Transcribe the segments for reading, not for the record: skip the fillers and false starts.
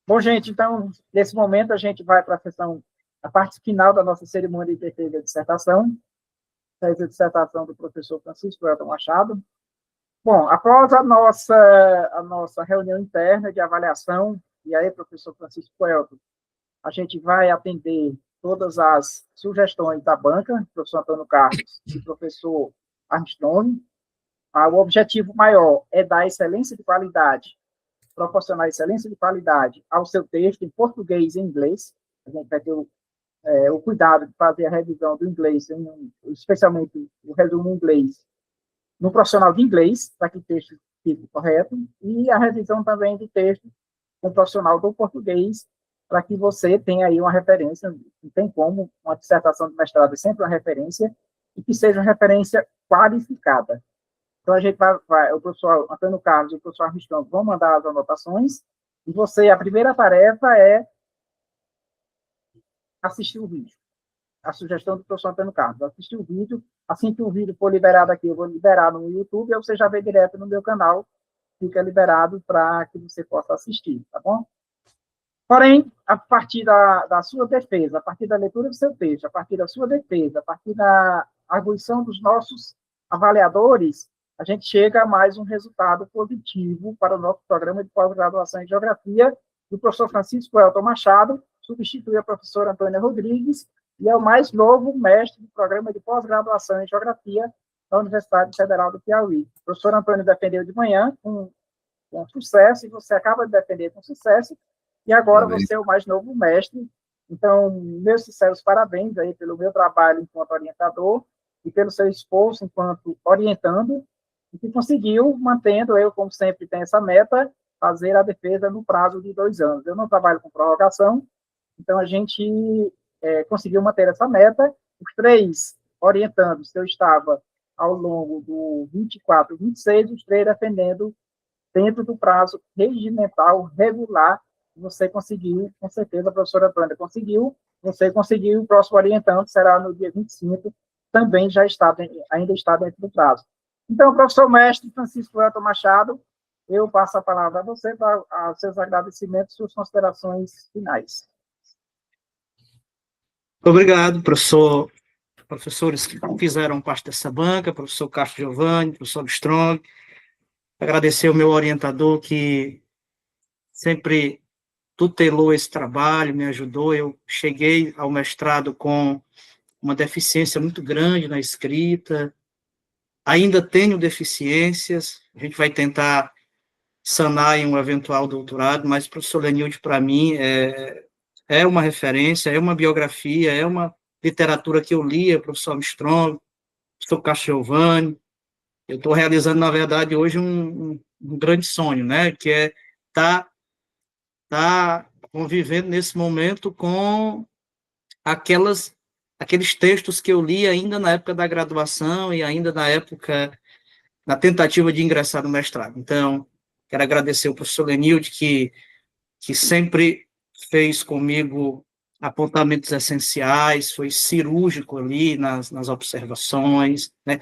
Bom, gente, então, nesse momento, a gente vai para a sessão, a parte final da nossa cerimônia de defesa da dissertação, a dissertação do professor Francisco Elton Machado. Bom, após a nossa reunião interna de avaliação, e aí, professor Francisco Elton, a gente vai atender todas as sugestões da banca, professor Antônio Carlos e professor Armstrong. O objetivo maior é dar excelência de qualidade, proporcionar excelência de qualidade ao seu texto em português e inglês. A gente vai ter o cuidado de fazer a revisão do inglês, especialmente o resumo em inglês, no profissional de inglês, para que o texto fique correto, e a revisão também de texto com o profissional do português, para que você tenha aí uma referência, não tem como, uma dissertação de mestrado é sempre uma referência, e que seja uma referência qualificada. Então, a gente vai o professor Antônio Carlos e o professor Armstrong vão mandar as anotações, e você, a primeira tarefa é assistir o vídeo. A sugestão do professor Antônio Carlos, assistir o vídeo, assim que o vídeo for liberado aqui, eu vou liberar no YouTube, ou você já vê direto no meu canal, fica liberado para que você possa assistir, tá bom? Porém, a partir da sua defesa, a partir da leitura do seu texto, a partir da sua defesa, a partir da arguição dos nossos avaliadores, a gente chega a mais um resultado positivo para o nosso programa de pós-graduação em Geografia, do professor Francisco Elton Machado, substitui a professora Antônia Rodrigues, e é o mais novo mestre do programa de pós-graduação em Geografia da Universidade Federal do Piauí. O professor Antônio defendeu de manhã com sucesso, e você acaba de defender com sucesso, e agora você é o mais novo mestre. Então, meus sinceros parabéns aí pelo meu trabalho enquanto orientador e pelo seu esforço enquanto orientando, e que conseguiu, mantendo, eu, como sempre, tenho essa meta, fazer a defesa no prazo de 2 anos. Eu não trabalho com prorrogação, então a gente conseguiu manter essa meta. Os 3 orientandos que eu estava ao longo do 24 e 26, os 3 defendendo dentro do prazo regimental regular. Você conseguiu, com certeza, a professora Antônia conseguiu, você conseguiu, o próximo orientando será no dia 25, também ainda está dentro do prazo. Então, professor mestre Francisco Elton Machado, eu passo a palavra a você para os seus agradecimentos e suas considerações finais. Obrigado, professores que fizeram parte dessa banca, professor Castro Giovanni, professor Strong. Agradecer ao meu orientador que sempre tutelou esse trabalho, me ajudou. Eu cheguei ao mestrado com uma deficiência muito grande na escrita, ainda tenho deficiências, a gente vai tentar sanar em um eventual doutorado, mas o professor Lenilde, para mim, é uma referência, é uma biografia, é uma literatura que eu lia, professor Armstrong, professor Castro Giovanni. Eu estou realizando, na verdade, hoje um grande sonho, né, que é estar convivendo nesse momento com aqueles textos que eu li ainda na época da graduação e ainda na tentativa de ingressar no mestrado. Então, quero agradecer ao professor Lenilde, que sempre fez comigo apontamentos essenciais, foi cirúrgico ali nas observações, né?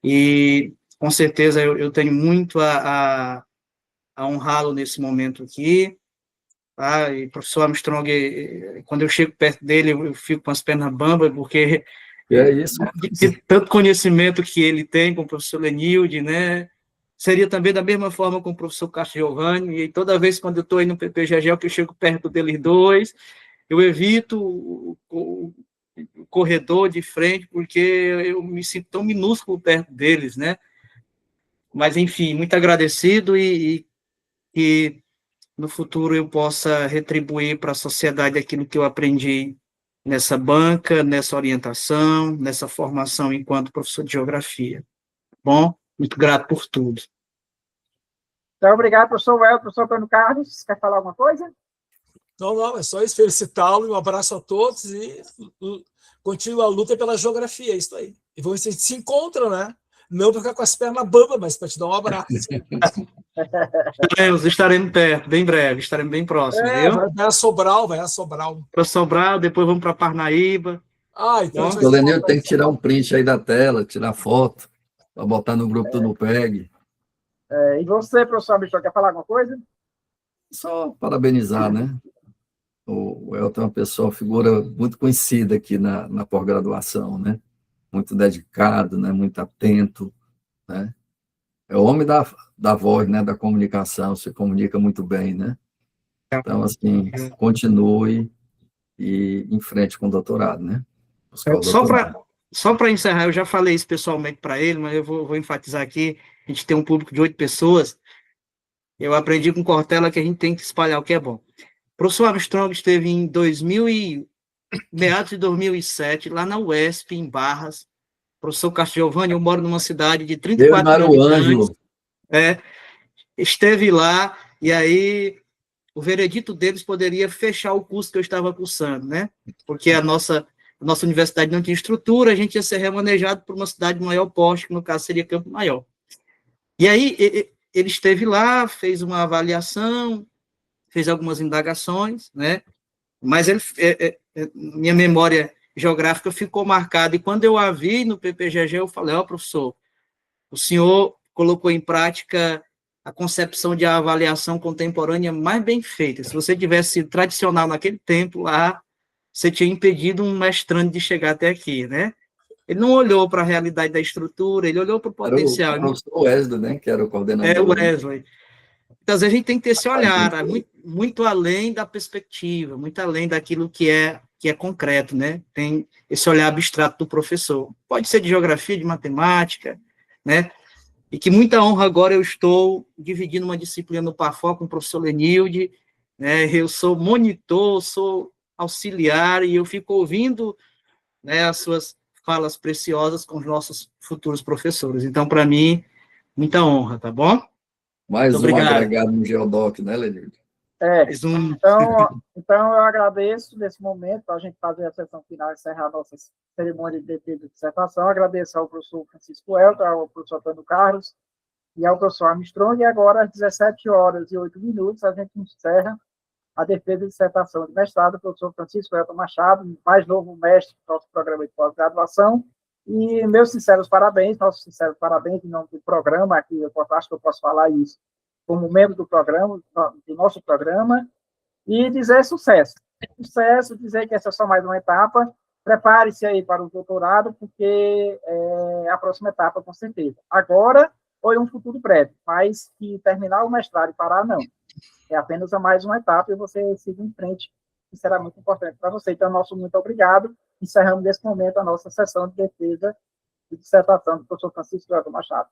E, com certeza, eu tenho muito a honrá-lo nesse momento aqui. Tá? E o professor Armstrong, quando eu chego perto dele, eu fico com as pernas bambas, porque é isso. De tanto conhecimento que ele tem com o professor Lenilde, né? Seria também da mesma forma com o professor Castro Giovanni, e toda vez quando eu estou aí no PPGGEL, que eu chego perto deles dois, eu evito o corredor de frente, porque eu me sinto tão minúsculo perto deles, né? Mas, enfim, muito agradecido e no futuro eu possa retribuir para a sociedade aquilo que eu aprendi nessa banca, nessa orientação, nessa formação enquanto professor de geografia. Bom, muito grato por tudo. Então, obrigado, professor Well, professor Antônio Carlos. Quer falar alguma coisa? Não, é só isso, felicitá-lo, um abraço a todos e continua a luta pela geografia, é isso aí. E vamos ver se a gente se encontra, né? Não para ficar com as pernas bambas, mas para te dar um abraço. Estaremos perto, bem breve, estaremos bem próximos, viu? Vai a Sobral. Para Sobral, depois vamos para Parnaíba. Então o Lenil tem que tirar um print aí da tela, tirar foto, para botar no grupo do NUPEG. E você, professor Michel, quer falar alguma coisa? Só parabenizar, né? O Elton é uma pessoa, uma figura muito conhecida aqui na pós-graduação, né? Muito dedicado, né? Muito atento, né? É o homem da voz, né? Da comunicação, se comunica muito bem, né? Então, assim, continue e em frente com o doutorado, né? Buscar o doutorado. Só para encerrar, eu já falei isso pessoalmente para ele, mas eu vou enfatizar aqui, a gente tem um público de 8 pessoas, eu aprendi com Cortella que a gente tem que espalhar o que é bom. O professor Armstrong esteve em meados de 2007, lá na UESP, em Barras. Professor Castrogiovanni, eu moro numa cidade de 34 mil habitantes. Esteve lá, e aí o veredito deles poderia fechar o curso que eu estava cursando, né? Porque a nossa universidade não tinha estrutura, a gente ia ser remanejado por uma cidade de maior porte, que no caso seria Campo Maior. E aí ele esteve lá, fez uma avaliação, fez algumas indagações, né? Mas minha memória geográfica ficou marcada, e quando eu a vi no PPGG, eu falei, professor, o senhor colocou em prática a concepção de avaliação contemporânea mais bem feita. Se você tivesse sido tradicional naquele tempo lá, você tinha impedido um mestrando de chegar até aqui, né? Ele não olhou para a realidade da estrutura, ele olhou para o potencial. Era o Wesley, né? Que era o coordenador. É o Wesley. Então, às vezes, a gente tem que ter esse olhar, muito além da perspectiva, muito além daquilo que é concreto, né? Tem esse olhar abstrato do professor. Pode ser de geografia, de matemática, né? E que muita honra agora eu estou dividindo uma disciplina no PAFOC com o professor Lenilde, né? Eu sou monitor, sou auxiliar, e eu fico ouvindo, né, as suas falas preciosas com os nossos futuros professores. Então, para mim, muita honra, tá bom? Mais um agregado no Geodoc, né, Lenilde? Então, eu agradeço nesse momento, para a gente fazer a sessão final e encerrar a nossa cerimônia de defesa de dissertação. Agradeço ao professor Francisco Elton, ao professor Antônio Carlos e ao professor Armstrong. E agora, às 17h08, a gente encerra a defesa de dissertação de mestrado do professor Francisco Elton Machado, mais novo mestre do nosso programa de pós-graduação. E meus sinceros parabéns, nossos sinceros parabéns em nome do programa, aqui eu acho que eu posso falar isso como membro do programa, do nosso programa, e dizer sucesso. Sucesso, dizer que essa é só mais uma etapa. Prepare-se aí para o doutorado, porque é a próxima etapa, com certeza. Agora, ou em um futuro breve, mas que terminar o mestrado e parar, não. É apenas mais uma etapa e você siga em frente, que será muito importante para você. Então, nosso muito obrigado. Encerramos nesse momento a nossa sessão de defesa de dissertação do professor Francisco Elton Machado.